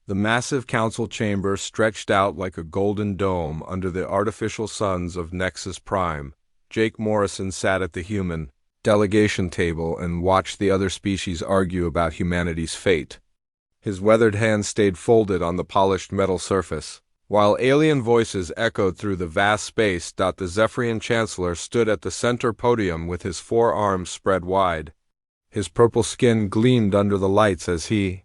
The massive council chamber stretched out like a golden dome under the artificial suns of Nexus Prime. Jake Morrison sat at the human delegation table and watched the other species argue about humanity's fate. His weathered hands stayed folded on the polished metal surface, while alien voices echoed through the vast space. The Zephyrian Chancellor stood at the center podium with his forearms spread wide. His purple skin gleamed under the lights as he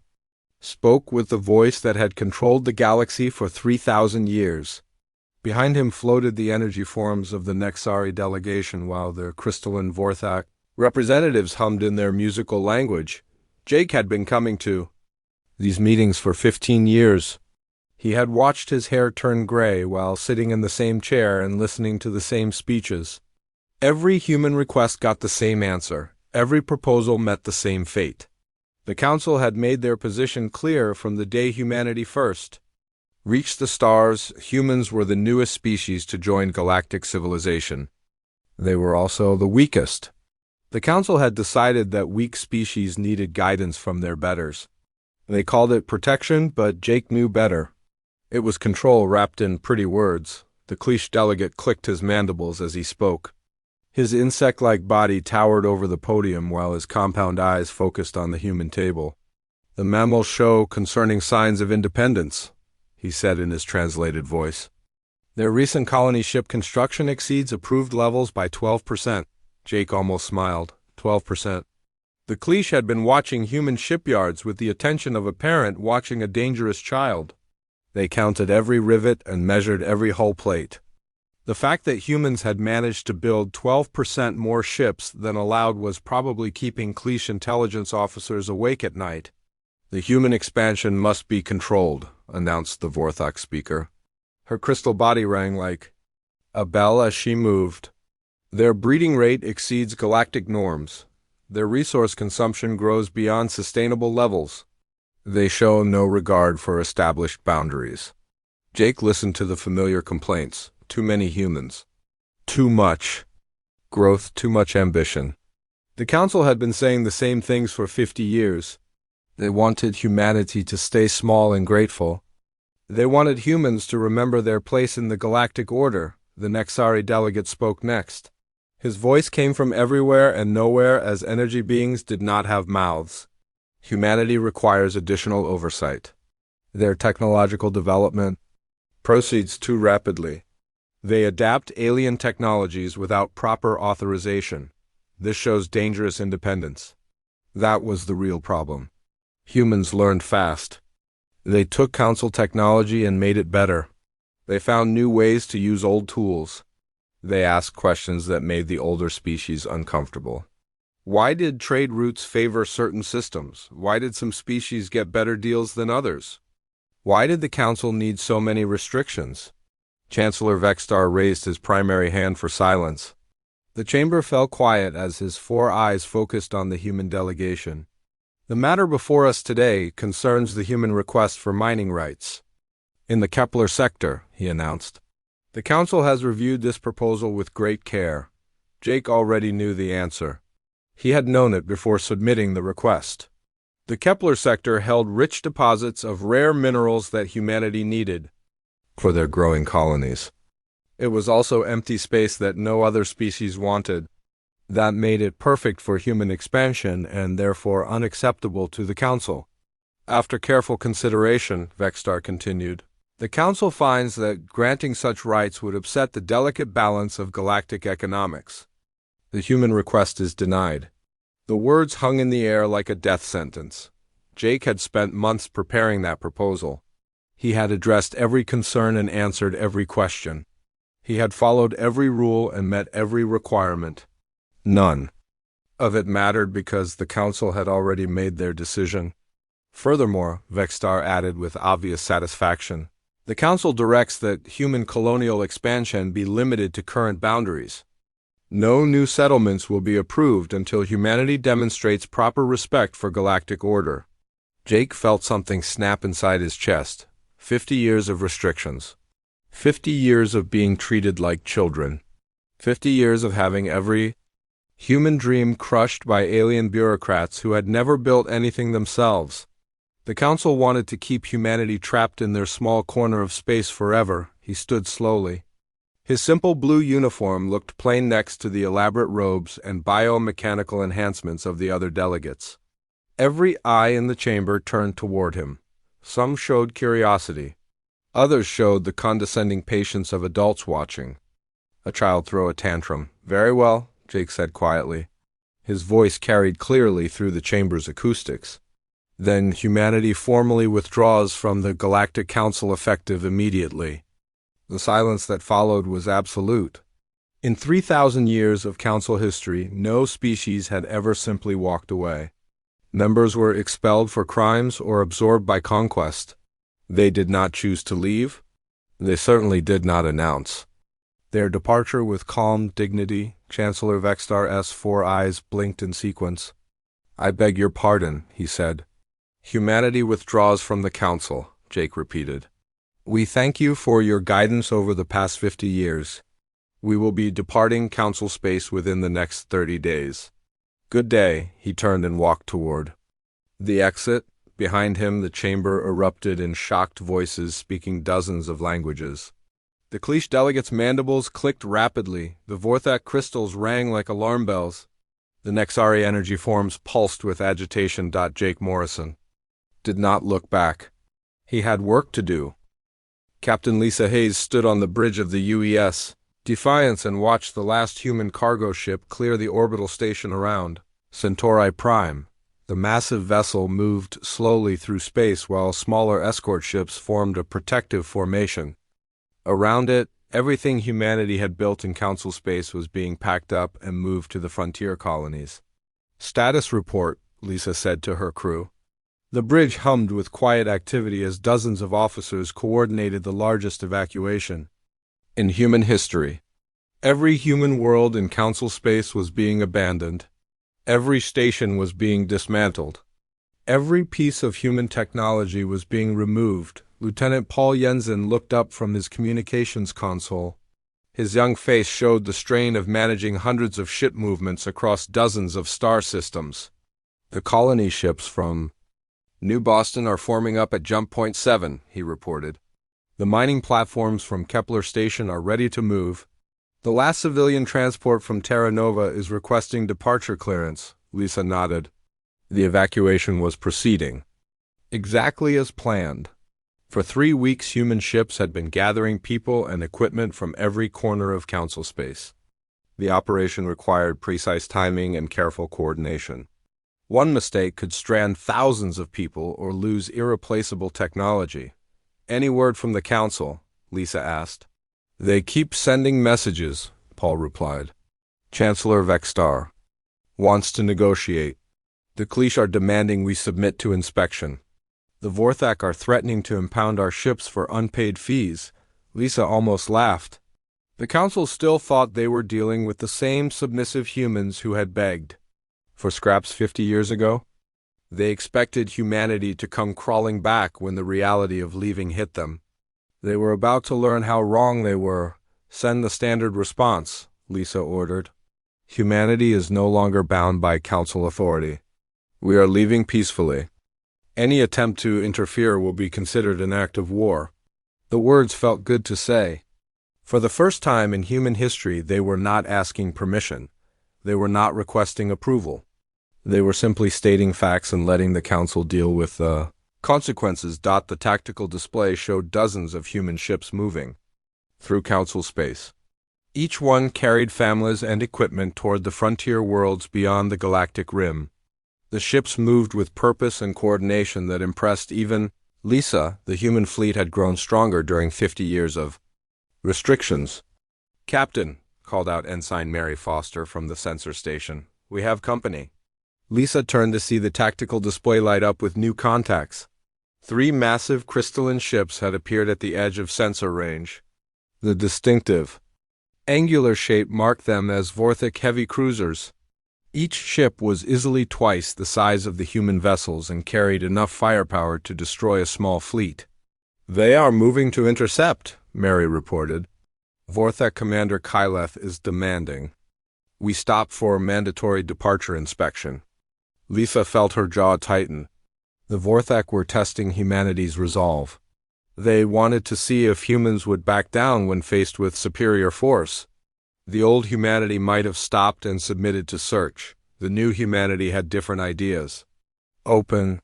spoke with the voice that had controlled the galaxy for 3,000 years. Behind him floated the energy forms of the Nexari delegation, while their crystalline Vorthak representatives hummed in their musical language. Jake had been coming to these meetings for 15 years. He had watched his hair turn gray while sitting in the same chair and listening to the same speeches. Every human request got the same answer. Every proposal met the same fate. The Council had made their position clear from the day humanity first reached the stars. Humans were the newest species to join galactic civilization. They were also the weakest. The Council had decided that weak species needed guidance from their betters. They called it protection, but Jake knew better. It was control wrapped in pretty words. The cliché delegate clicked his mandibles as he spoke. His insect-like body towered over the podium while his compound eyes focused on the human table. "The mammals show concerning signs of independence," he said in his translated voice. "Their recent colony ship construction exceeds approved levels by 12%. Jake almost smiled. 12%. The cliché had been watching human shipyards with the attention of a parent watching a dangerous child. They counted every rivet and measured every hull plate. The fact that humans had managed to build 12% more ships than allowed was probably keeping cliché intelligence officers awake at night. "The human expansion must be controlled," announced the Vorthak speaker. Her crystal body rang like a bell as she moved. "Their breeding rate exceeds galactic norms. Their resource consumption grows beyond sustainable levels. They show no regard for established boundaries." Jake listened to the familiar complaints. Too many humans. Too much growth, too much ambition. The Council had been saying the same things for 50 years. They wanted humanity to stay small and grateful. They wanted humans to remember their place in the galactic order. The Nexari delegate spoke next. His voice came from everywhere and nowhere, as energy beings did not have mouths. Humanity requires additional oversight. Their technological development proceeds too rapidly. They adapt alien technologies without proper authorization. This shows dangerous independence. That was the real problem. Humans learned fast. They took Council technology and made it better. They found new ways to use old tools. They asked questions that made the older species uncomfortable. Why did trade routes favor certain systems? Why did some species get better deals than others? Why did the Council need so many restrictions? Chancellor Vextar raised his primary hand for silence. The chamber fell quiet as his 4 eyes focused on the human delegation. "The matter before us today concerns the human request for mining rights in the Kepler sector," he announced. "The Council has reviewed this proposal with great care." Jake already knew the answer. He had known it before submitting the request. The Kepler sector held rich deposits of rare minerals that humanity needed for their growing colonies. It was also empty space that no other species wanted. That made it perfect for human expansion and therefore unacceptable to the Council. "After careful consideration," Vextar continued, "the Council finds that granting such rights would upset the delicate balance of galactic economics. The human request is denied." The words hung in the air like a death sentence. Jake had spent months preparing that proposal. He had addressed every concern and answered every question. He had followed every rule and met every requirement. None of it mattered because the Council had already made their decision. Furthermore, Vextar added with obvious satisfaction, "the Council directs that human colonial expansion be limited to current boundaries. No new settlements will be approved until humanity demonstrates proper respect for galactic order." Jake felt something snap inside his chest. 50 years of restrictions. 50 years of being treated like children. 50 years of having every human dream crushed by alien bureaucrats who had never built anything themselves. The Council wanted to keep humanity trapped in their small corner of space forever. He stood slowly. His simple blue uniform looked plain next to the elaborate robes and biomechanical enhancements of the other delegates. Every eye in the chamber turned toward him. Some showed curiosity. Others showed the condescending patience of adults watching. A child threw a tantrum. "Very well," Jake said quietly. His voice carried clearly through the chamber's acoustics. "Then humanity formally withdraws from the Galactic Council effective immediately." The silence that followed was absolute. In 3,000 years of Council history, no species had ever simply walked away. Members were expelled for crimes or absorbed by conquest. They did not choose to leave. They certainly did not announce their departure with calm dignity. Chancellor Vextar's 4 eyes blinked in sequence. "I beg your pardon," he said. "Humanity withdraws from the Council," Jake repeated. "We thank you for your guidance over the past 50 years. We will be departing Council space within the next 30 days. Good day." He turned and walked toward the exit. Behind him, the chamber erupted in shocked voices speaking dozens of languages. The Cliche delegates' mandibles clicked rapidly. The Vorthak crystals rang like alarm bells. The Nexari energy forms pulsed with agitation. Jake Morrison did not look back. He had work to do. Captain Lisa Hayes stood on the bridge of the UES Defiance and watched the last human cargo ship clear the orbital station around Centauri Prime. The massive vessel moved slowly through space while smaller escort ships formed a protective formation. Around it, everything humanity had built in Council space was being packed up and moved to the frontier colonies. "Status report," Lisa said to her crew. The bridge hummed with quiet activity as dozens of officers coordinated the largest evacuation in human history. Every human world in Council space was being abandoned. Every station was being dismantled. Every piece of human technology was being removed. Lieutenant Paul Jensen looked up from his communications console. His young face showed the strain of managing hundreds of ship movements across dozens of star systems. "The colony ships from New Boston are forming up at Jump Point 7, he reported. "The mining platforms from Kepler Station are ready to move. The last civilian transport from Terra Nova is requesting departure clearance." Lisa nodded. The evacuation was proceeding exactly as planned. For 3 weeks, human ships had been gathering people and equipment from every corner of Council space. The operation required precise timing and careful coordination. One mistake could strand thousands of people or lose irreplaceable technology. "Any word from the Council?" Lisa asked. "They keep sending messages," Paul replied. "Chancellor Vextar wants to negotiate. The Cliche are demanding we submit to inspection. The Vorthak are threatening to impound our ships for unpaid fees." Lisa almost laughed. The Council still thought they were dealing with the same submissive humans who had begged for scraps 50 years ago. They expected humanity to come crawling back when the reality of leaving hit them. They were about to learn how wrong they were. "Send the standard response," Lisa ordered. "Humanity is no longer bound by Council authority. We are leaving peacefully. Any attempt to interfere will be considered an act of war." The words felt good to say. For the first time in human history, they were not asking permission. They were not requesting approval. They were simply stating facts and letting the Council deal with the consequences. The tactical display showed dozens of human ships moving through Council space. Each one carried families and equipment toward the frontier worlds beyond the galactic rim. The ships moved with purpose and coordination that impressed even Lisa. The human fleet had grown stronger during 50 years of restrictions. "Captain," called out Ensign Mary Foster from the sensor station, "we have company." Lisa turned to see the tactical display light up with new contacts. 3 massive crystalline ships had appeared at the edge of sensor range. The distinctive angular shape marked them as Vorthak heavy cruisers. Each ship was easily twice the size of the human vessels and carried enough firepower to destroy a small fleet. "They are moving to intercept," Mary reported. "Vorthak Commander Kyleth is demanding we stop for mandatory departure inspection." Lisa felt her jaw tighten. The Vorthak were testing humanity's resolve. They wanted to see if humans would back down when faced with superior force. The old humanity might have stopped and submitted to search. The new humanity had different ideas. Open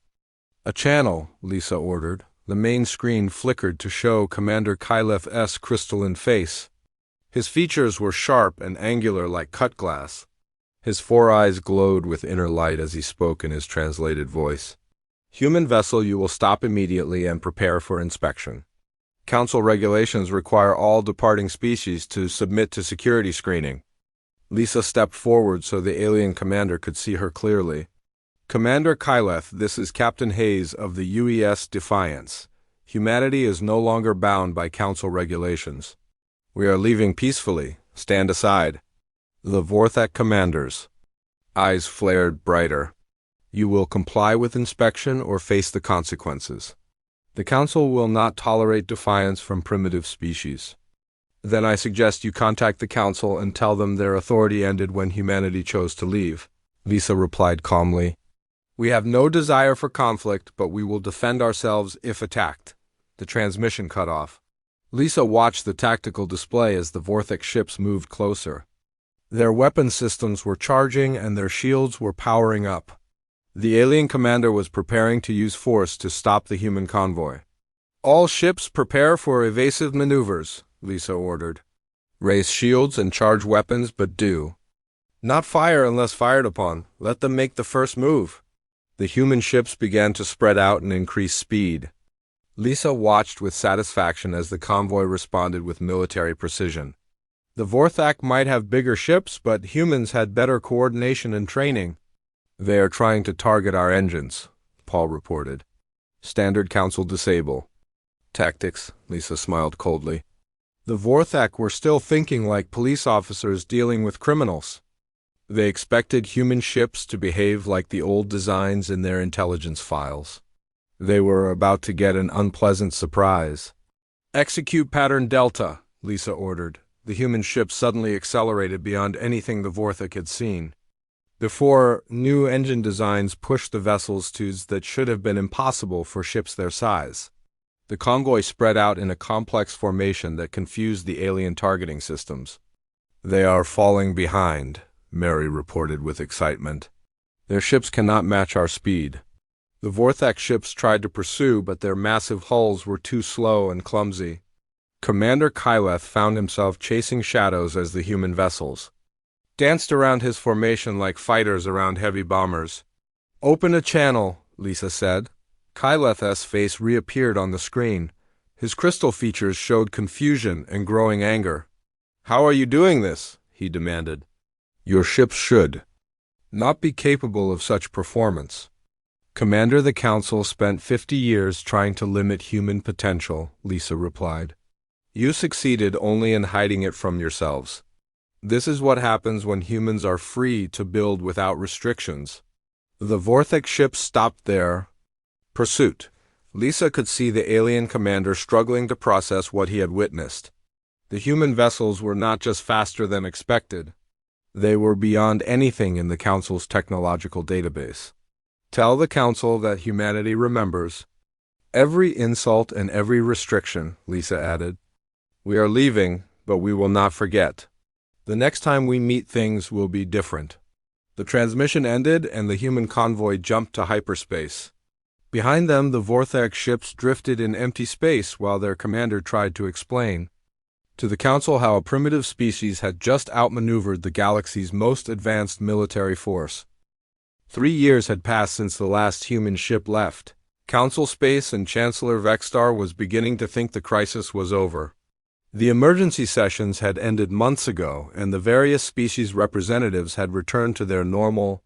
a channel, Lisa ordered. The main screen flickered to show Commander Kyleth's crystalline face. His features were sharp and angular like cut glass. His four eyes glowed with inner light as he spoke in his translated voice. Human vessel, you will stop immediately and prepare for inspection. Council regulations require all departing species to submit to security screening. Lisa stepped forward so the alien commander could see her clearly. Commander Kyleth, this is Captain Hayes of the UES Defiance. Humanity is no longer bound by council regulations. We are leaving peacefully. Stand aside. The Vorthak commanders' eyes flared brighter. You will comply with inspection or face the consequences. The Council will not tolerate defiance from primitive species. Then I suggest you contact the Council and tell them their authority ended when humanity chose to leave. Lisa replied calmly. We have no desire for conflict, but we will defend ourselves if attacked. The transmission cut off. Lisa watched the tactical display as the Vorthak ships moved closer. Their weapon systems were charging and their shields were powering up. The alien commander was preparing to use force to stop the human convoy. All ships prepare for evasive maneuvers, Lisa ordered. Raise shields and charge weapons, but do not fire unless fired upon. Let them make the first move. The human ships began to spread out and increase speed. Lisa watched with satisfaction as the convoy responded with military precision. The Vorthak might have bigger ships, but humans had better coordination and training. They are trying to target our engines, Paul reported. Standard Council disable. Tactics, Lisa smiled coldly. The Vorthak were still thinking like police officers dealing with criminals. They expected human ships to behave like the old designs in their intelligence files. They were about to get an unpleasant surprise. Execute pattern Delta, Lisa ordered. The human ship suddenly accelerated beyond anything the Vorthak had seen. Before, new engine designs pushed the vessels to that should have been impossible for ships their size. The convoy spread out in a complex formation that confused the alien targeting systems. They are falling behind, Mary reported with excitement. Their ships cannot match our speed. The Vorthak ships tried to pursue, but their massive hulls were too slow and clumsy. Commander Kyleth found himself chasing shadows as the human vessels danced around his formation like fighters around heavy bombers. Open a channel, Lisa said. Kyleth's face reappeared on the screen. His crystal features showed confusion and growing anger. How are you doing this? He demanded. Your ships should not be capable of such performance. Commander, the Council spent 50 years trying to limit human potential, Lisa replied. You succeeded only in hiding it from yourselves. This is what happens when humans are free to build without restrictions. The Vorthak ships stopped their pursuit. Lisa could see the alien commander struggling to process what he had witnessed. The human vessels were not just faster than expected. They were beyond anything in the Council's technological database. Tell the Council that humanity remembers every insult and every restriction, Lisa added. We are leaving, but we will not forget. The next time we meet, things will be different. The transmission ended, and the human convoy jumped to hyperspace. Behind them, the Vorthak ships drifted in empty space while their commander tried to explain to the Council how a primitive species had just outmaneuvered the galaxy's most advanced military force. 3 years had passed since the last human ship left. Council Space and Chancellor Vexstar was beginning to think the crisis was over. The emergency sessions had ended months ago, and the various species representatives had returned to their normal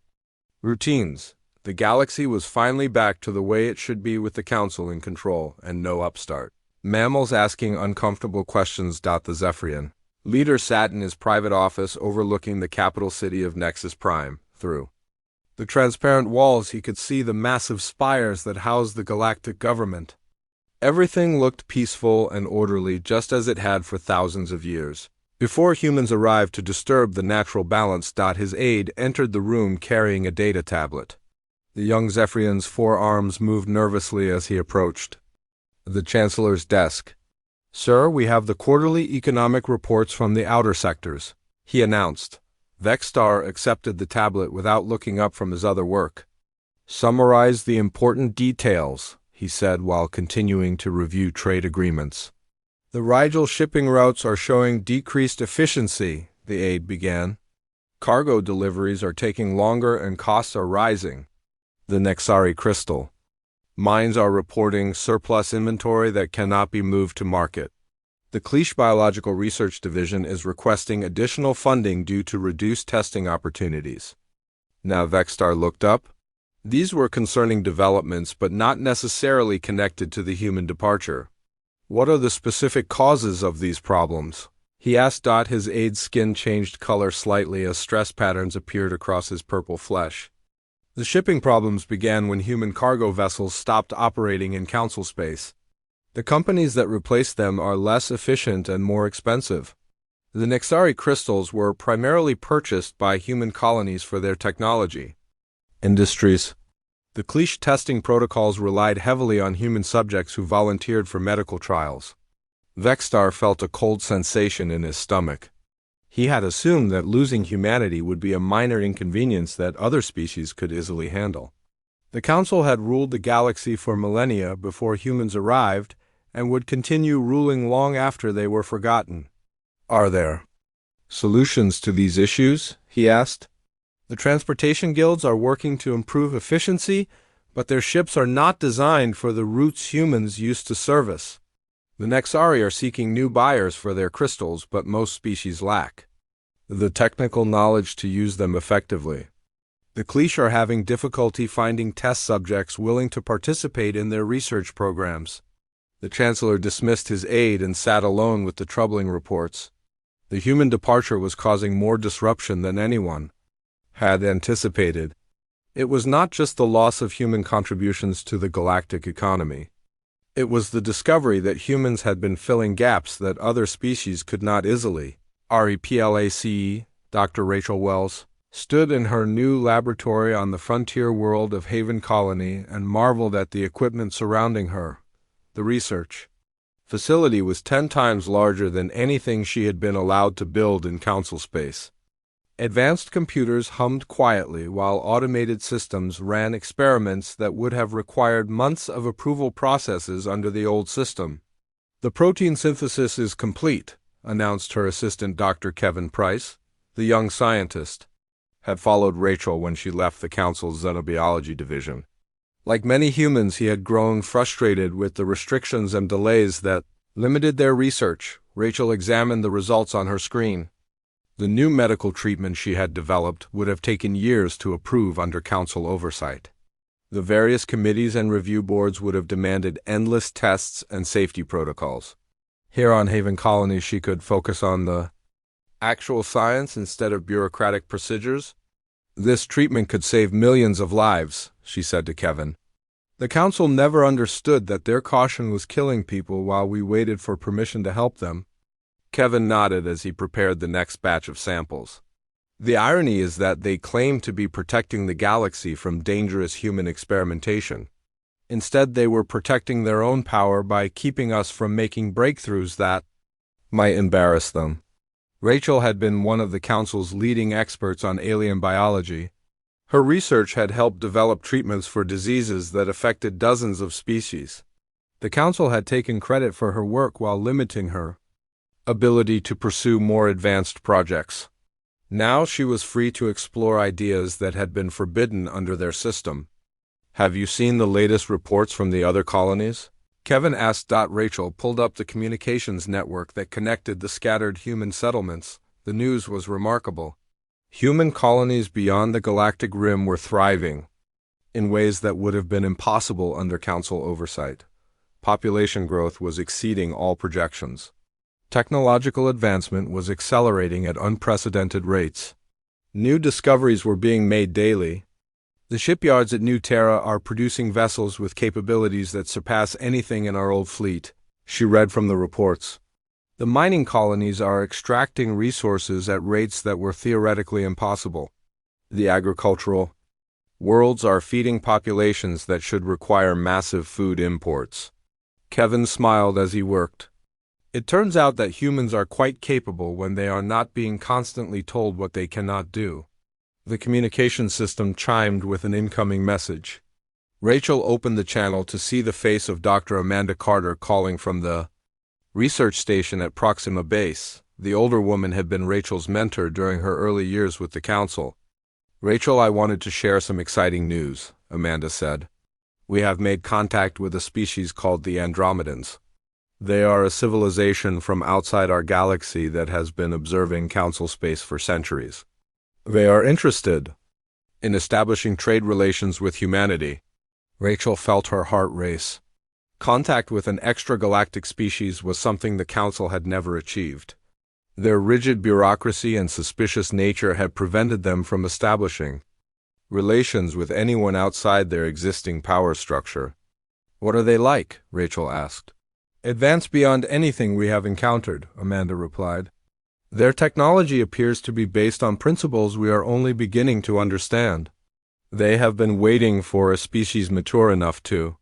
routines. The galaxy was finally back to the way it should be, with the Council in control and no upstart mammals asking uncomfortable questions. The Zephyrian leader sat in his private office overlooking the capital city of Nexus Prime. Through the transparent walls, he could see the massive spires that housed the galactic government. Everything looked peaceful and orderly, just as it had for thousands of years. Before humans arrived to disturb the natural balance, his aide entered the room carrying a data tablet. The young Zephyrian's forearms moved nervously as he approached the Chancellor's desk. "Sir, we have the quarterly economic reports from the outer sectors," he announced. Vexstar accepted the tablet without looking up from his other work. "Summarize the important details," he said while continuing to review trade agreements. "The Rigel shipping routes are showing decreased efficiency," the aide began. "Cargo deliveries are taking longer and costs are rising." The Nexari crystal. "Mines are reporting surplus inventory that cannot be moved to market." The Cliche Biological Research Division is requesting additional funding due to reduced testing opportunities. Now Vexstar looked up. These were concerning developments but not necessarily connected to the human departure. "What are the specific causes of these problems?" he asked. His aide's skin changed color slightly as stress patterns appeared across his purple flesh. "The shipping problems began when human cargo vessels stopped operating in Council space. The companies that replaced them are less efficient and more expensive. The Nexari crystals were primarily purchased by human colonies for their technology. Industries. The Cliche testing protocols relied heavily on human subjects who volunteered for medical trials." Vexstar felt a cold sensation in his stomach. He had assumed that losing humanity would be a minor inconvenience that other species could easily handle. The Council had ruled the galaxy for millennia before humans arrived and would continue ruling long after they were forgotten. "Are there solutions to these issues?" he asked. "The transportation guilds are working to improve efficiency, but their ships are not designed for the routes humans used to service. The Nexari are seeking new buyers for their crystals, but most species lack the technical knowledge to use them effectively. The Cliche are having difficulty finding test subjects willing to participate in their research programs." The Chancellor dismissed his aide and sat alone with the troubling reports. The human departure was causing more disruption than anyone had anticipated. It was not just the loss of human contributions to the galactic economy. It was the discovery that humans had been filling gaps that other species could not easily. REPLACE, Dr. Rachel Wells, stood in her new laboratory on the frontier world of Haven Colony and marveled at the equipment surrounding her. The research facility was 10 times larger than anything she had been allowed to build in Council space. Advanced computers hummed quietly while automated systems ran experiments that would have required months of approval processes under the old system. "The protein synthesis is complete," announced her assistant Dr. Kevin Price. The young scientist had followed Rachel when she left the Council's Xenobiology division. Like many humans, he had grown frustrated with the restrictions and delays that limited their research. Rachel examined the results on her screen. The new medical treatment she had developed would have taken years to approve under Council oversight. The various committees and review boards would have demanded endless tests and safety protocols. Here on Haven Colony, she could focus on the actual science instead of bureaucratic procedures. "This treatment could save millions of lives," she said to Kevin. "The Council never understood that their caution was killing people while we waited for permission to help them." Kevin nodded as he prepared the next batch of samples. "The irony is that they claim to be protecting the galaxy from dangerous human experimentation. Instead, they were protecting their own power by keeping us from making breakthroughs that might embarrass them." Rachel had been one of the Council's leading experts on alien biology. Her research had helped develop treatments for diseases that affected dozens of species. The Council had taken credit for her work while limiting her ability to pursue more advanced projects. Now she was free to explore ideas that had been forbidden under their system. "Have you seen the latest reports from the other colonies?" Kevin asked. Rachel pulled up the communications network that connected the scattered human settlements. The news was remarkable. Human colonies beyond the galactic rim were thriving in ways that would have been impossible under Council oversight. Population growth was exceeding all projections. Technological advancement was accelerating at unprecedented rates. New discoveries were being made daily. "The shipyards at New Terra are producing vessels with capabilities that surpass anything in our old fleet," she read from the reports. "The mining colonies are extracting resources at rates that were theoretically impossible. The agricultural Worlds are feeding populations that should require massive food imports. Kevin smiled as he worked. It turns out that humans are quite capable when they are not being constantly told what they cannot do. The communication system chimed with an incoming message. Rachel opened the channel to see the face of Dr. Amanda Carter calling from the research station at Proxima Base. The older woman had been Rachel's mentor during her early years with the Council. "Rachel, I wanted to share some exciting news," Amanda said. "We have made contact with a species called the Andromedans. They are a civilization from outside our galaxy that has been observing Council space for centuries. They are interested in establishing trade relations with humanity." Rachel felt her heart race. Contact with an extragalactic species was something the Council had never achieved. Their rigid bureaucracy and suspicious nature had prevented them from establishing relations with anyone outside their existing power structure. "What are they like?" Rachel asked. "Advanced beyond anything we have encountered," Amanda replied. "Their technology appears to be based on principles we are only beginning to understand. They have been waiting for a species mature enough to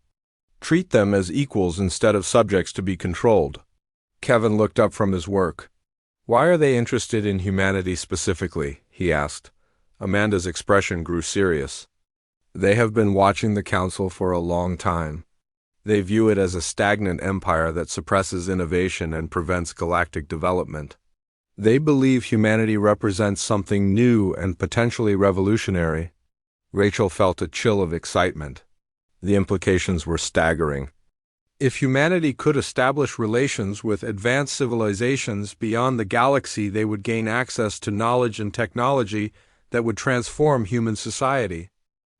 treat them as equals instead of subjects to be controlled." Kevin looked up from his work. "Why are they interested in humanity specifically?" he asked. Amanda's expression grew serious. "They have been watching the Council for a long time. They view it as a stagnant empire that suppresses innovation and prevents galactic development. They believe humanity represents something new and potentially revolutionary." Rachel felt a chill of excitement. The implications were staggering. If humanity could establish relations with advanced civilizations beyond the galaxy, they would gain access to knowledge and technology that would transform human society.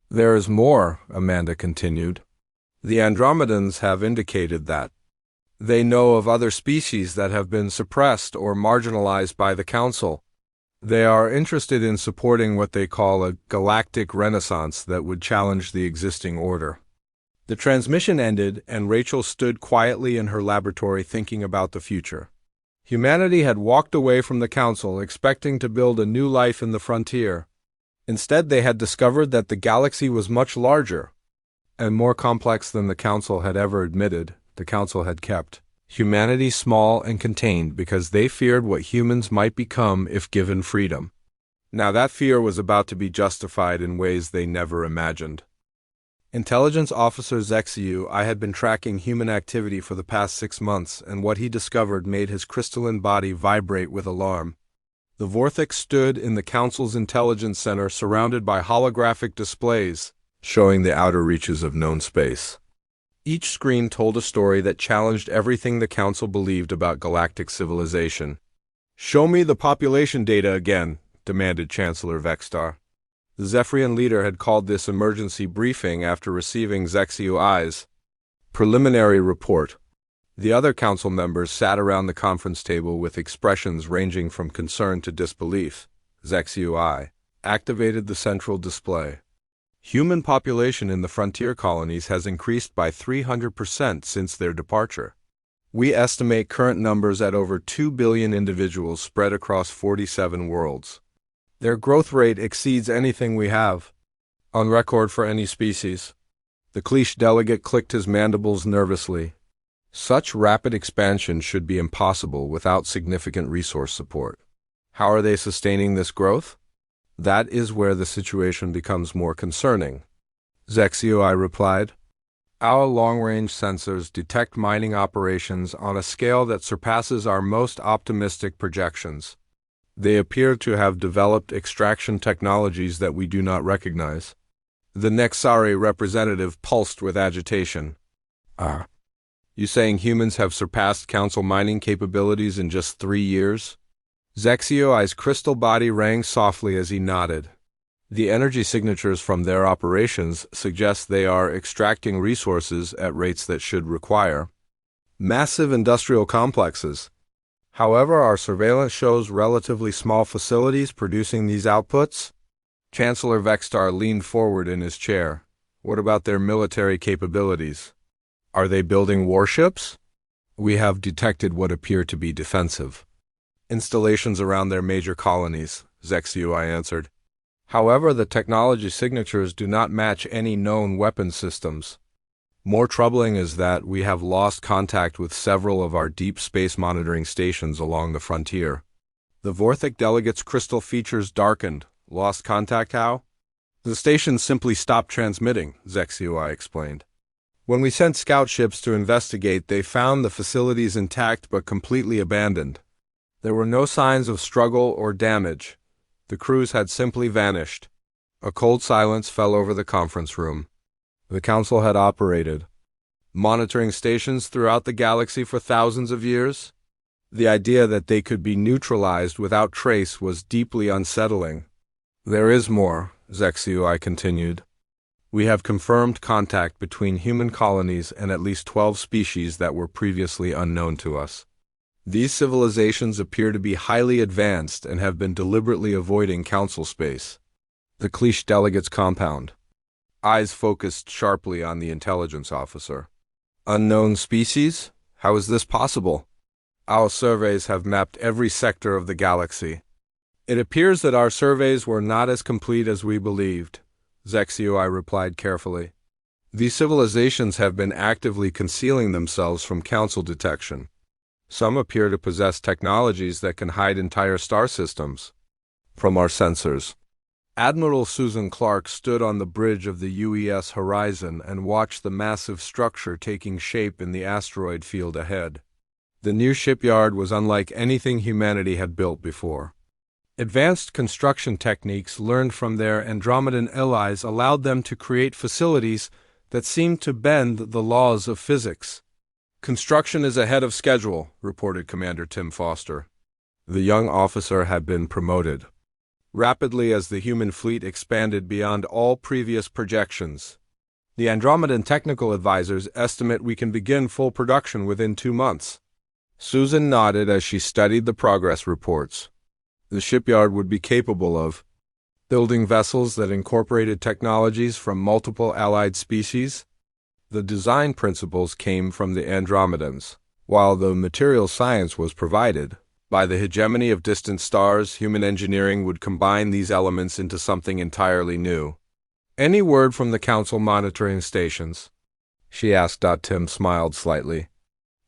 "There is more," Amanda continued. "The Andromedans have indicated that they know of other species that have been suppressed or marginalized by the Council. They are interested in supporting what they call a galactic renaissance that would challenge the existing order." The transmission ended, and Rachel stood quietly in her laboratory thinking about the future. Humanity had walked away from the Council expecting to build a new life in the frontier. Instead, they had discovered that the galaxy was much larger and more complex than the Council had ever admitted. The Council had kept humanity small and contained because they feared what humans might become if given freedom. Now that fear was about to be justified in ways they never imagined. Intelligence Officer Zexiu I had been tracking human activity for the past 6 months, and what he discovered made his crystalline body vibrate with alarm. The Vortex stood in the Council's intelligence center surrounded by holographic displays, showing the outer reaches of known space. Each screen told a story that challenged everything the Council believed about galactic civilization. "Show me the population data again," demanded Chancellor Vextar. The Zephyrian leader had called this emergency briefing after receiving Zexiu I's preliminary report. The other Council members sat around the conference table with expressions ranging from concern to disbelief. Zexiu I activated the central display. "Human population in the frontier colonies has increased by 300% since their departure. We estimate current numbers at over 2 billion individuals spread across 47 worlds. Their growth rate exceeds anything we have on record for any species." The Cliche delegate clicked his mandibles nervously. Such rapid expansion should be impossible without significant resource support. How are they sustaining this growth? That is where the situation becomes more concerning. Zexiu I replied. "Our long-range sensors detect mining operations on a scale that surpasses our most optimistic projections. They appear to have developed extraction technologies that we do not recognize." The Nexari representative pulsed with agitation. You saying humans have surpassed Council mining capabilities in just 3 years?" Zexiu I's crystal body rang softly as he nodded. "The energy signatures from their operations suggest they are extracting resources at rates that should require massive industrial complexes. However, our surveillance shows relatively small facilities producing these outputs." Chancellor Vextar leaned forward in his chair. "What about their military capabilities? Are they building warships?" "We have detected what appear to be defensive installations around their major colonies," Zexiu I answered. However, the technology signatures do not match any known weapon systems. More troubling is that we have lost contact with several of our deep space monitoring stations along the frontier. The Vorthic delegate's crystal features darkened. Lost contact how? The stations simply stopped transmitting, HFY explained. When we sent scout ships to investigate, they found the facilities intact but completely abandoned. There were no signs of struggle or damage. The crews had simply vanished. A cold silence fell over the conference room. The Council had operated monitoring stations throughout the galaxy for thousands of years. The idea that they could be neutralized without trace was deeply unsettling. There is more, HFY continued. We have confirmed contact between human colonies and at least 12 species that were previously unknown to us. These civilizations appear to be highly advanced and have been deliberately avoiding Council space. The Cliche delegate's compound. Eyes focused sharply on the intelligence officer. Unknown species? How is this possible? Our surveys have mapped every sector of the galaxy. It appears that our surveys were not as complete as we believed, HFY replied carefully. These civilizations have been actively concealing themselves from Council detection. Some appear to possess technologies that can hide entire star systems from our sensors. Admiral Susan Clark stood on the bridge of the UES horizon and watched the massive structure taking shape in the asteroid field ahead. The new shipyard was unlike anything humanity had built before. Advanced construction techniques learned from their Andromedan allies allowed them to create facilities that seemed to bend the laws of physics. Construction is ahead of schedule, reported Commander Tim Foster. The young officer had been promoted rapidly as the human fleet expanded beyond all previous projections. The Andromedan technical advisors estimate we can begin full production within 2 months. Susan nodded as she studied the progress reports. The shipyard would be capable of building vessels that incorporated technologies from multiple allied species. The design principles came from the Andromedans, while the material science was provided. By the hegemony of distant stars, human engineering would combine these elements into something entirely new. Any word from the Council monitoring stations? She asked. Tim smiled slightly.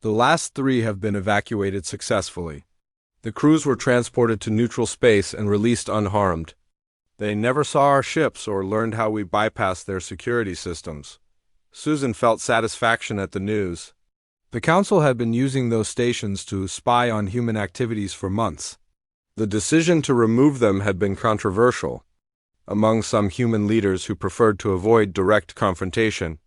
The last 3 have been evacuated successfully. The crews were transported to neutral space and released unharmed. They never saw our ships or learned how we bypassed their security systems. Susan felt satisfaction at the news. The Council had been using those stations to spy on human activities for months. The decision to remove them had been controversial among some human leaders who preferred to avoid direct confrontation.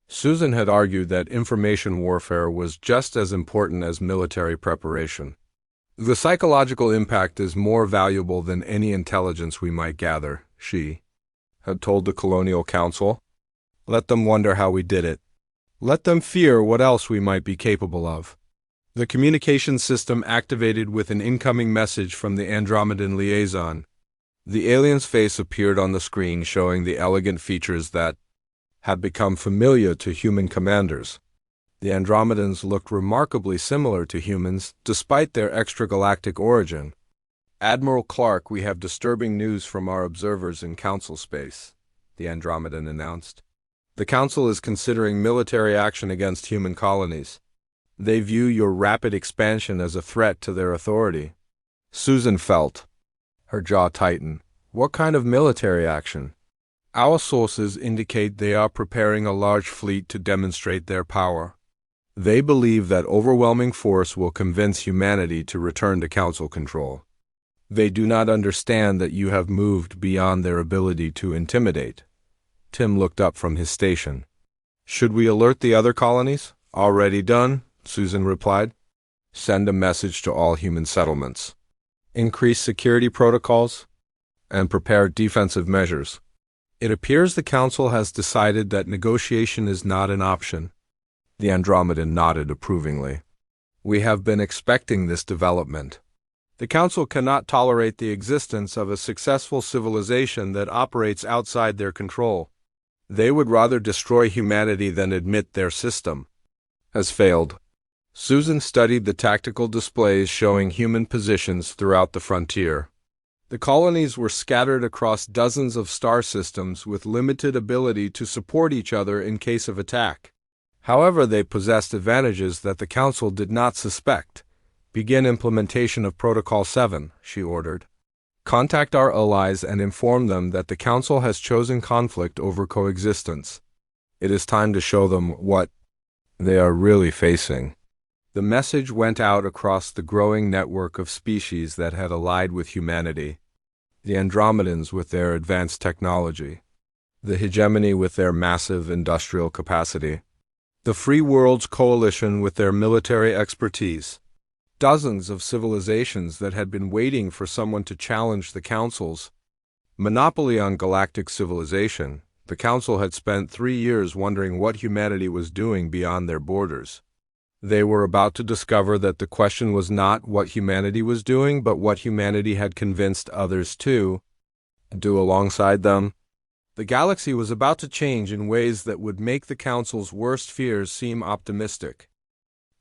Susan had argued that information warfare was just as important as military preparation. The psychological impact is more valuable than any intelligence we might gather, she had told the Colonial Council. Let them wonder how we did it. Let them fear what else we might be capable of. The communication system activated with an incoming message from the Andromedan liaison. The alien's face appeared on the screen, showing the elegant features that had become familiar to human commanders. The Andromedans looked remarkably similar to humans, despite their extragalactic origin. Admiral Clark, we have disturbing news from our observers in Council space, the Andromedan announced. The Council is considering military action against human colonies. They view your rapid expansion as a threat to their authority. Susan felt her jaw tighten. What kind of military action? Our sources indicate they are preparing a large fleet to demonstrate their power. They believe that overwhelming force will convince humanity to return to Council control. They do not understand that you have moved beyond their ability to intimidate. Tim looked up from his station. Should we alert the other colonies? Already done, Susan replied. Send a message to all human settlements. Increase security protocols and prepare defensive measures. It appears the Council has decided that negotiation is not an option. The Andromedan nodded approvingly. We have been expecting this development. The Council cannot tolerate the existence of a successful civilization that operates outside their control. They would rather destroy humanity than admit their system has failed. Susan studied the tactical displays showing human positions throughout the frontier. The colonies were scattered across dozens of star systems with limited ability to support each other in case of attack. However, they possessed advantages that the Council did not suspect. Begin implementation of Protocol 7, she ordered. Contact our allies and inform them that the Council has chosen conflict over coexistence. It is time to show them what they are really facing. The message went out across the growing network of species that had allied with humanity. The Andromedans with their advanced technology. The hegemony with their massive industrial capacity. The Free Worlds Coalition with their military expertise. Dozens of civilizations that had been waiting for someone to challenge the Council's monopoly on galactic civilization. The Council had spent 3 years wondering what humanity was doing beyond their borders. They were about to discover that the question was not what humanity was doing, but what humanity had convinced others to do alongside them. The galaxy was about to change in ways that would make the Council's worst fears seem optimistic.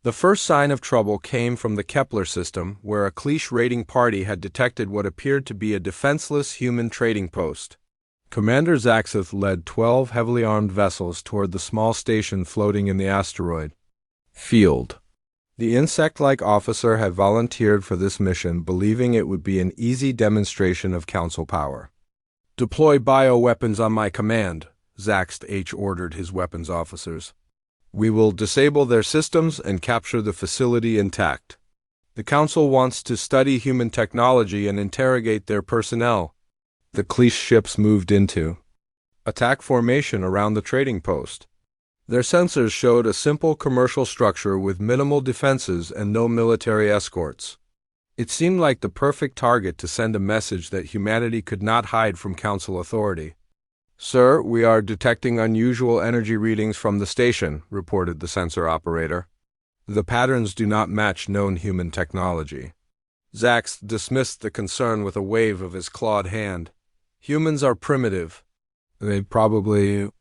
The first sign of trouble came from the Kepler system, where a Cliche raiding party had detected what appeared to be a defenseless human trading post. Commander Zaxith led 12 heavily armed vessels toward the small station floating in the asteroid field. The insect-like officer had volunteered for this mission, believing it would be an easy demonstration of Council power. "Deploy bioweapons on my command," Zaxt H. ordered his weapons officers. "We will disable their systems and capture the facility intact. The Council wants to study human technology and interrogate their personnel." The Cliche ships moved into attack formation around the trading post. Their sensors showed a simple commercial structure with minimal defenses and no military escorts. It seemed like the perfect target to send a message that humanity could not hide from Council authority. "Sir, we are detecting unusual energy readings from the station," reported the sensor operator. "The patterns do not match known human technology." Zax dismissed the concern with a wave of his clawed hand. "Humans are primitive. They probably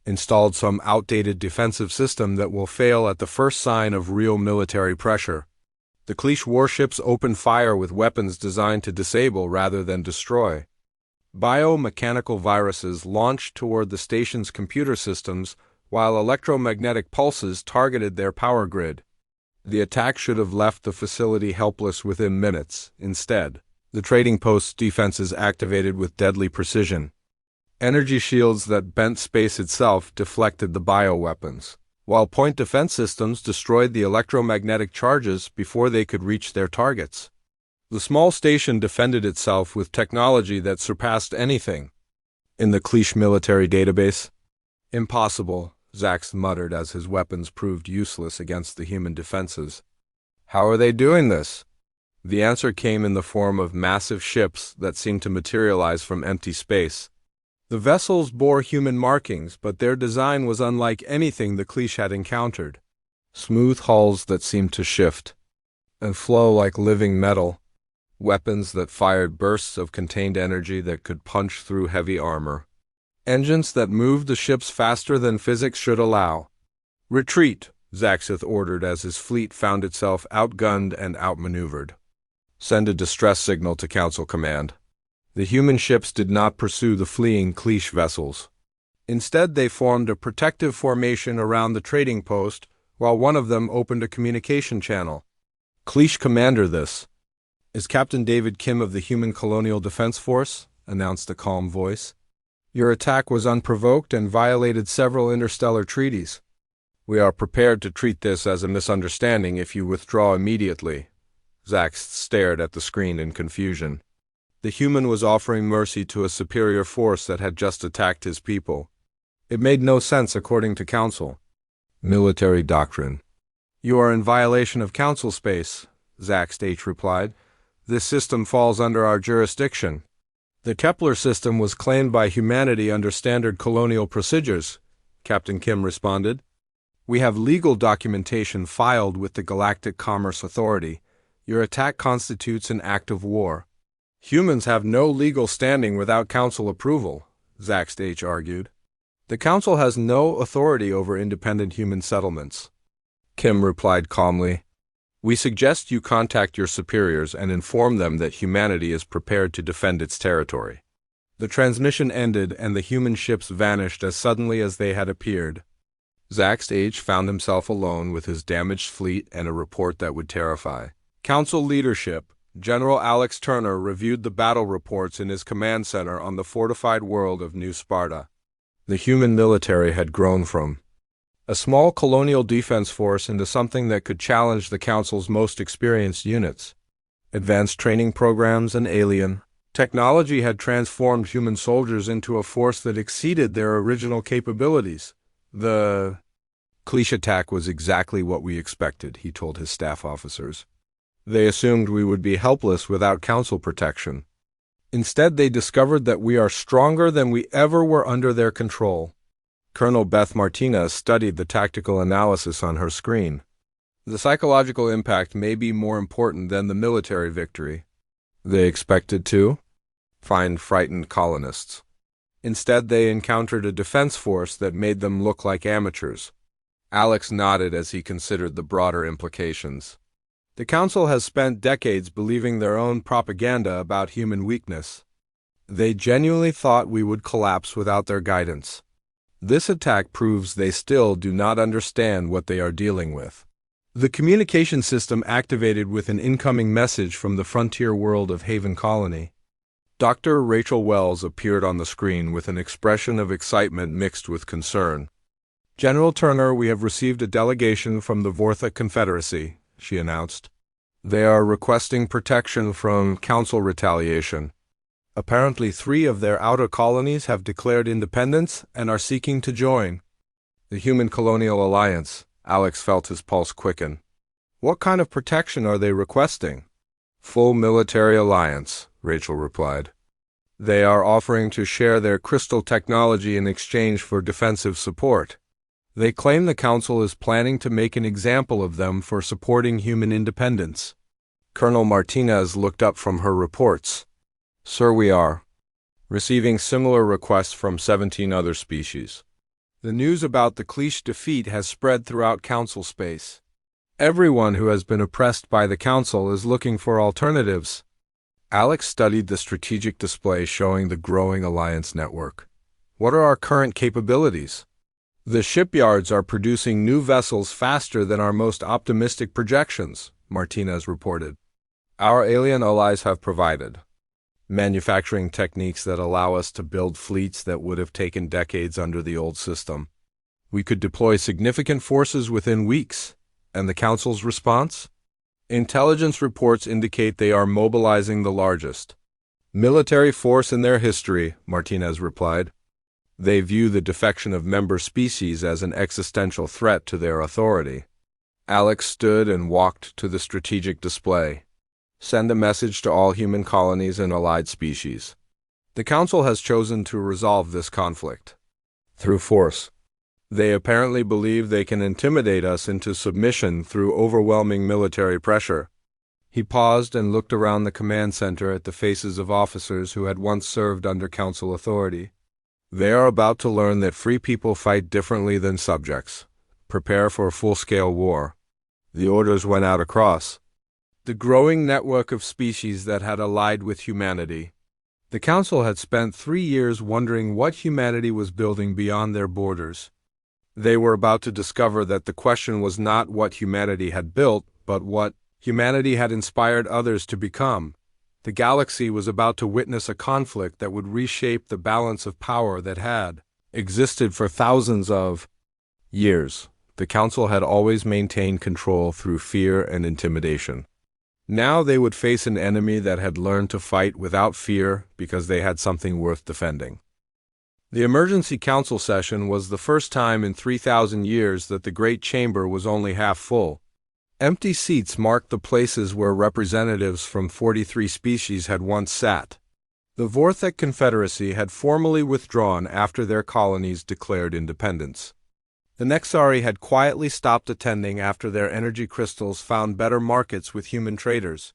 installed some outdated defensive system that will fail at the first sign of real military pressure." The Cliche warships opened fire with weapons designed to disable rather than destroy. Biomechanical viruses launched toward the station's computer systems, while electromagnetic pulses targeted their power grid. The attack should have left the facility helpless within minutes. Instead, the trading post's defenses activated with deadly precision. Energy shields that bent space itself deflected the bioweapons, while point defense systems destroyed the electromagnetic charges before they could reach their targets. The small station defended itself with technology that surpassed anything in the Cliche military database. "Impossible," Zax muttered as his weapons proved useless against the human defenses. "How are they doing this?" The answer came in the form of massive ships that seemed to materialize from empty space. The vessels bore human markings, but their design was unlike anything the Cliche had encountered. Smooth hulls that seemed to shift and flow like living metal. Weapons that fired bursts of contained energy that could punch through heavy armor. Engines that moved the ships faster than physics should allow. "Retreat," Zaxith ordered as his fleet found itself outgunned and outmaneuvered. "Send a distress signal to Council Command." The human ships did not pursue the fleeing Cliche vessels. Instead, they formed a protective formation around the trading post, while one of them opened a communication channel. "Cliche commander, this is Captain David Kim of the Human Colonial Defense Force," announced a calm voice. "Your attack was unprovoked and violated several interstellar treaties. We are prepared to treat this as a misunderstanding if you withdraw immediately." Zax stared at the screen in confusion. The human was offering mercy to a superior force that had just attacked his people. It made no sense according to Council military doctrine. "You are in violation of Council space," Zaxt H replied. "This system falls under our jurisdiction." "The Kepler system was claimed by humanity under standard colonial procedures," Captain Kim responded. "We have legal documentation filed with the Galactic Commerce Authority. Your attack constitutes an act of war." "Humans have no legal standing without Council approval," Zaxt H argued. "The Council has no authority over independent human settlements," Kim replied calmly. We suggest you contact your superiors and inform them that humanity is prepared to defend its territory. The transmission ended and the human ships vanished as suddenly as they had appeared. Zax H found himself alone with his damaged fleet and a report that would terrify. Council leadership, General Alex Turner reviewed the battle reports in his command center on the fortified world of New Sparta. The human military had grown from a small colonial defense force into something that could challenge the Council's most experienced units. Advanced training programs and alien technology had transformed human soldiers into a force that exceeded their original capabilities. The Cliche attack was exactly what we expected, he told his staff officers. They assumed we would be helpless without Council protection. Instead, they discovered that we are stronger than we ever were under their control. Colonel Beth Martinez studied the tactical analysis on her screen. The psychological impact may be more important than the military victory. They expected to find frightened colonists. Instead, they encountered a defense force that made them look like amateurs. Alex nodded as he considered the broader implications. The Council has spent decades believing their own propaganda about human weakness. They genuinely thought we would collapse without their guidance. This attack proves they still do not understand what they are dealing with. The communication system activated with an incoming message from the frontier world of Haven Colony. Dr. Rachel Wells appeared on the screen with an expression of excitement mixed with concern. General Turner, we have received a delegation from the Vortha Confederacy, she announced. They are requesting protection from Council retaliation. Apparently 3 of their outer colonies have declared independence and are seeking to join the Human Colonial Alliance. Alex felt his pulse quicken. What kind of protection are they requesting? Full military alliance, Rachel replied. They are offering to share their crystal technology in exchange for defensive support. They claim the Council is planning to make an example of them for supporting human independence. Colonel Martinez looked up from her reports. Sir, we are receiving similar requests from 17 other species. The news about the Cliche defeat has spread throughout Council space. Everyone who has been oppressed by the Council is looking for alternatives. Alex studied the strategic display showing the growing alliance network. What are our current capabilities? The shipyards are producing new vessels faster than our most optimistic projections, Martinez reported. Our alien allies have provided manufacturing techniques that allow us to build fleets that would have taken decades under the old system. We could deploy significant forces within weeks. And the Council's response? Intelligence reports indicate they are mobilizing the largest military force in their history, Martinez replied. They view the defection of member species as an existential threat to their authority. Alex stood and walked to the strategic display. Send a message to all human colonies and allied species. The Council has chosen to resolve this conflict through force. They apparently believe they can intimidate us into submission through overwhelming military pressure. He paused and looked around the command center at the faces of officers who had once served under Council authority. They are about to learn that free people fight differently than subjects. Prepare for a full-scale war. The orders went out across the growing network of species that had allied with humanity. The Council had spent 3 years wondering what humanity was building beyond their borders. They were about to discover that the question was not what humanity had built, but what humanity had inspired others to become. The galaxy was about to witness a conflict that would reshape the balance of power that had existed for thousands of years. The Council had always maintained control through fear and intimidation. Now they would face an enemy that had learned to fight without fear because they had something worth defending. The emergency council session was the first time in 3,000 years that the great chamber was only half full. Empty seats marked the places where representatives from 43 species had once sat. The Vortha Confederacy had formally withdrawn after their colonies declared independence. The Nexari had quietly stopped attending after their energy crystals found better markets with human traders.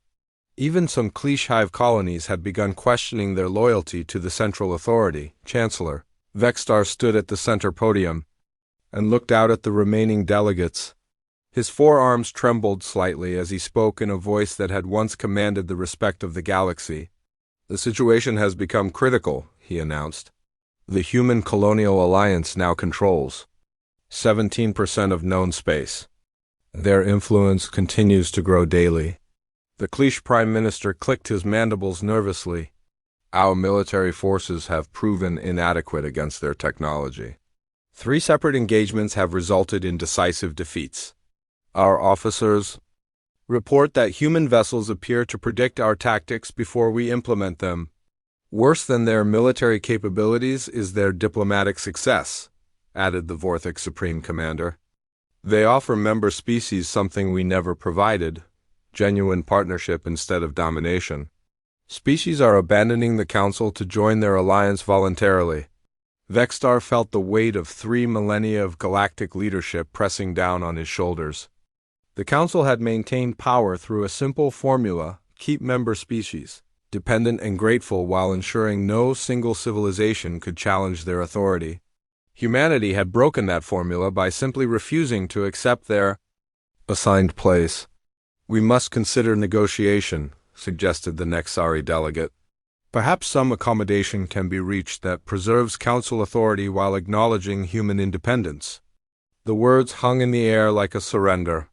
Even some Cliche hive colonies had begun questioning their loyalty to the central authority. Chancellor Vextar stood at the center podium and looked out at the remaining delegates. His forearms trembled slightly as he spoke in a voice that had once commanded the respect of the galaxy. "The situation has become critical," he announced. "The Human Colonial Alliance now controls 17% of known space. Their influence continues to grow daily." The Cliche Prime Minister clicked his mandibles nervously. "Our military forces have proven inadequate against their technology. 3 separate engagements have resulted in decisive defeats. Our officers report that human vessels appear to predict our tactics before we implement them. Worse than their military capabilities is their diplomatic success," added the Vorthic Supreme Commander. "They offer member species something we never provided: genuine partnership instead of domination. Species are abandoning the Council to join their alliance voluntarily." Vexstar felt the weight of 3 millennia of galactic leadership pressing down on his shoulders. The Council had maintained power through a simple formula: keep member species dependent and grateful while ensuring no single civilization could challenge their authority. Humanity had broken that formula by simply refusing to accept their assigned place. "We must consider negotiation," suggested the Nexari delegate. "Perhaps some accommodation can be reached that preserves Council authority while acknowledging human independence." The words hung in the air like a surrender.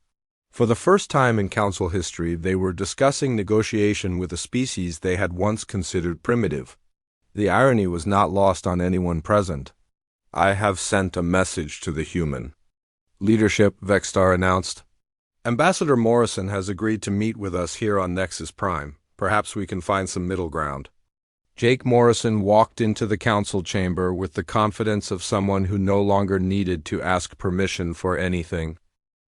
For the first time in Council history, they were discussing negotiation with a species they had once considered primitive. The irony was not lost on anyone present. "I have sent a message to the human leadership," Vexstar announced. "Ambassador Morrison has agreed to meet with us here on Nexus Prime. Perhaps we can find some middle ground." Jake Morrison walked into the Council chamber with the confidence of someone who no longer needed to ask permission for anything.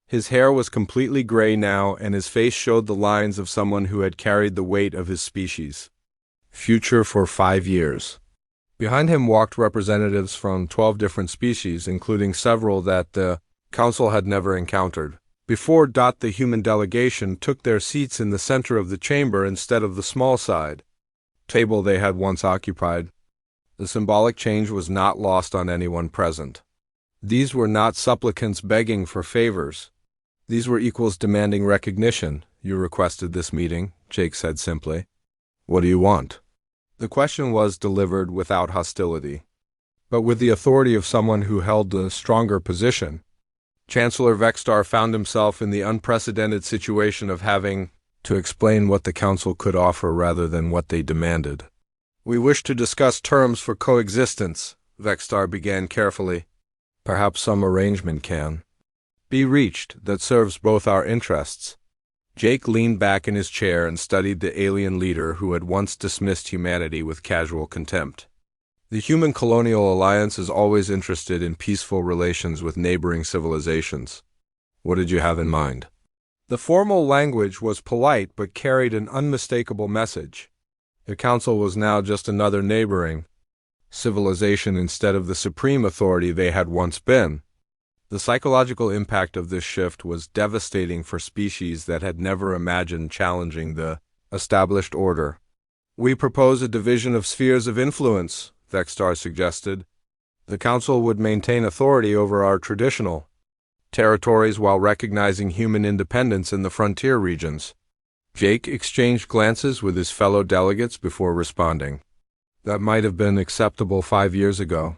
His hair was completely gray now, and his face showed the lines of someone who had carried the weight of his species. "Future for 5 years." Behind him walked representatives from 12 different species, including several that the Council had never encountered. Before the human delegation took their seats in the center of the chamber instead of the small side table they had once occupied. The symbolic change was not lost on anyone present. These were not supplicants begging for favors. These were equals demanding recognition. "You requested this meeting," Jake said simply. "What do you want?" The question was delivered without hostility, but with the authority of someone who held the stronger position. Chancellor Vexstar found himself in the unprecedented situation of having to explain what the Council could offer rather than what they demanded. "We wish to discuss terms for coexistence," Vexstar began carefully. "Perhaps some arrangement can be reached that serves both our interests." Jake leaned back in his chair and studied the alien leader who had once dismissed humanity with casual contempt. "The Human Colonial Alliance is always interested in peaceful relations with neighboring civilizations. What did you have in mind?" The formal language was polite but carried an unmistakable message. The Council was now just another neighboring civilization instead of the supreme authority they had once been. The psychological impact of this shift was devastating for species that had never imagined challenging the established order. "We propose a division of spheres of influence," Vexstar suggested. "The Council would maintain authority over our traditional territories while recognizing human independence in the frontier regions." Jake exchanged glances with his fellow delegates before responding. "That might have been acceptable 5 years ago.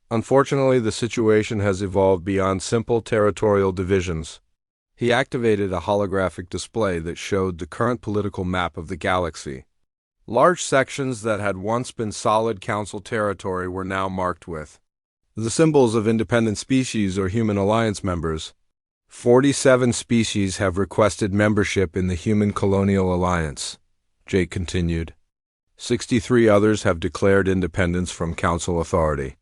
Unfortunately, the situation has evolved beyond simple territorial divisions." He activated a holographic display that showed the current political map of the galaxy. Large sections that had once been solid Council territory were now marked with the symbols of independent species or human alliance members. 47 species have requested membership in the Human Colonial Alliance, Jake continued. 63 others have declared independence from Council authority.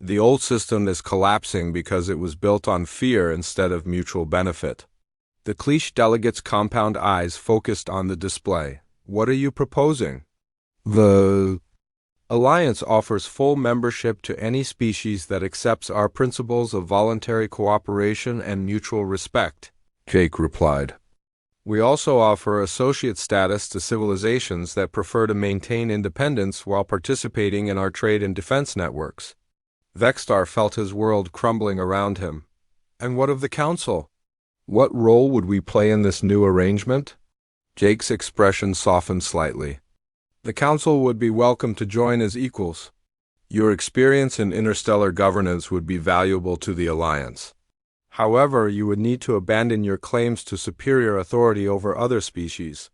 The old system is collapsing because it was built on fear instead of mutual benefit. The Cliche delegate's compound eyes focused on the display. "What are you proposing?" "The Alliance offers full membership to any species that accepts our principles of voluntary cooperation and mutual respect," Jake replied. "We also offer associate status to civilizations that prefer to maintain independence while participating in our trade and defense networks." Vexstar felt his world crumbling around him. "And what of the Council?" What role would we play in this new arrangement? Jake's expression softened slightly. The Council would be welcome to join as equals. Your experience in interstellar governance would be valuable to the Alliance. However, you would need to abandon your claims to superior authority over other species.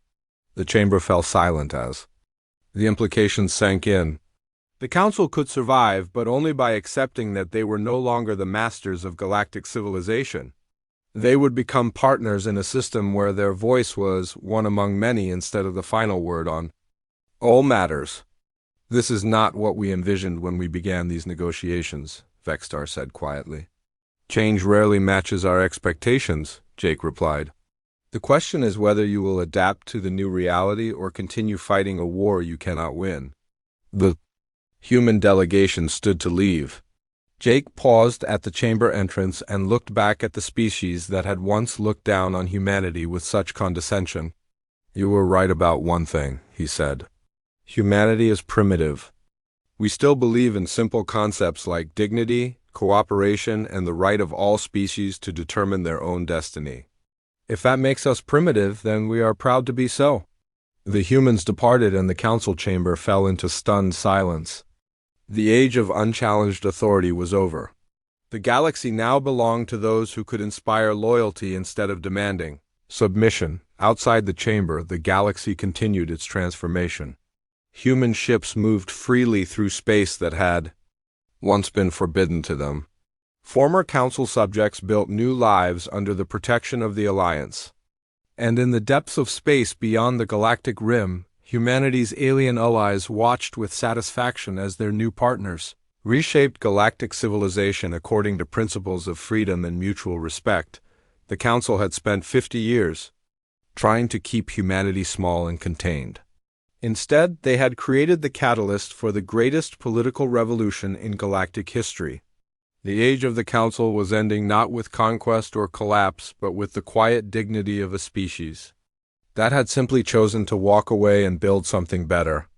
The chamber fell silent as the implications sank in. The Council could survive, but only by accepting that they were no longer the masters of galactic civilization. They would become partners in a system where their voice was one among many instead of the final word on all matters. This is not what we envisioned when we began these negotiations, Vextar said quietly. Change rarely matches our expectations, Jake replied. The question is whether you will adapt to the new reality or continue fighting a war you cannot win. The human delegation stood to leave. Jake paused at the chamber entrance and looked back at the species that had once looked down on humanity with such condescension. You were right about one thing, he said. Humanity is primitive. We still believe in simple concepts like dignity, cooperation, and the right of all species to determine their own destiny. If that makes us primitive, then we are proud to be so. The humans departed and the council chamber fell into stunned silence. The age of unchallenged authority was over. The galaxy now belonged to those who could inspire loyalty instead of demanding submission. Outside the chamber, the galaxy continued its transformation. Human ships moved freely through space that had once been forbidden to them. Former council subjects built new lives under the protection of the Alliance. And in the depths of space beyond the galactic rim, humanity's alien allies watched with satisfaction as their new partners reshaped galactic civilization according to principles of freedom and mutual respect. The Council had spent 50 years trying to keep humanity small and contained. Instead, they had created the catalyst for the greatest political revolution in galactic history. The age of the Council was ending not with conquest or collapse, but with the quiet dignity of a species that had simply chosen to walk away and build something better.